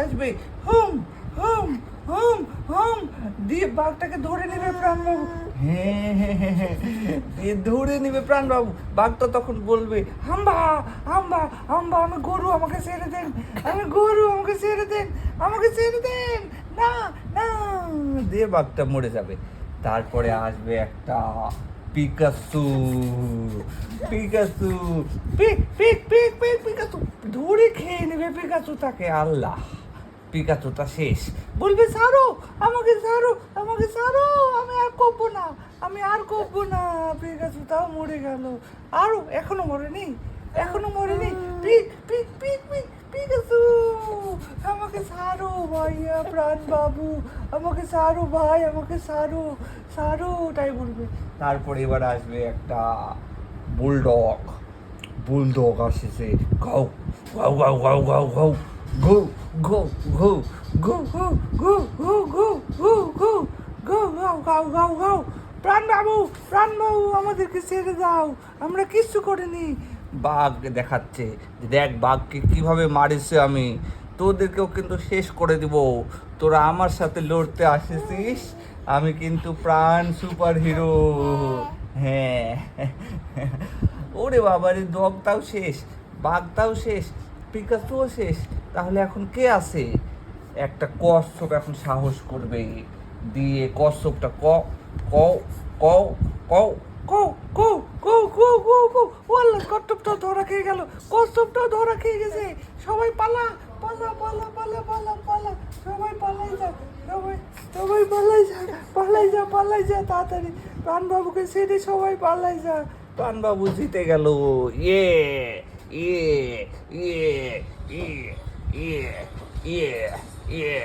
আসবে, হুম হুম হুম হুম দিয়ে বাঘটাকে ধরে নেবে প্রাণবাবু। হ্যাঁ হ্যাঁ হ্যাঁ হ্যাঁ, দিয়ে ধরে নেবে প্রাণবাবু। বাঘটা তখন বলবে, হাম্বা হাম্বা হাম্বা, আমি গরু, আমাকে ছেড়ে দেন, আমি গরু, আমাকে ছেড়ে দেন, আমাকে ছেড়ে দেন, না না। দিয়ে বাঘটা মরে যাবে। তারপরে আসবে একটা পিকাসু। পিকাসু পিক পিক পিক পিক পিকাসু ধরে খেয়ে নেবে পিকাসু তাকে। আল্লাহ, পিকাচুটা শেষ। বলবে ছাড়ো, আমাকে ছাড়ো, আমাকে ছাড়ো, আমি আর করবো না, আমি আর করবো না। পিকাচুটাও মরে গেল। আরো এখনো মরেনি, এখনো মরেনি। পিক পিক পিক পিক পিকাচু, আমাকে ছাড়ো ভাইয়া প্রাণ বাবু, আমাকে ছাড়ো ভাই, আমাকে ছাড়ো, ছাড়ো, তাই বলবে। তারপরে এবার আসবে একটা বুলডগ। বুলডগ আসছে, গাও গাও গাও গাও গাও গাও, গো গো গো গো গো গো গো গো গো গো গো গাও গাও গাও গাও। প্রাণবাবু, প্রাণবাবু, আমাদেরকে ছেড়ে দাও, আমরা কিচ্ছু করিনি। বাঘ দেখাচ্ছে, দেখ বাঘকে কিভাবে মারিছে আমি, তোদেরকেও কিন্তু শেষ করে দিব। তোরা আমার সাথে লড়তে আসিস, আমি কিন্তু প্রাণ সুপার হিরো। হ্যাঁ, ওরে বাবারে, ডগটাও শেষ, বাঘটাও শেষ, পিকাচুও শেষ। তাহলে এখন কে আছে? একটা কচ্ছপ এখন সাহস করবে, দিয়ে কচ্ছপটা ক ক ক ক ক ক ক ক ক ক ওয়াল্লা, কচ্ছপটাও ধরা খেয়ে গেল, কচ্ছপটাও ধরা খেয়ে গেছে। সবাই পালা পালা পালা পালা পালা পালা, সবাই পালাই যা, সবাই সবাই পালাই যা, পালাই যা, পালাই যা তাড়াতাড়ি। প্রাণবাবুকে ছেড়ে সবাই পালাই যা। প্রাণবাবু জিতে গেল। ইয়ে ইয়ে ইয়ে ইয়ে ইয়ে ইয়ে ইয়ে।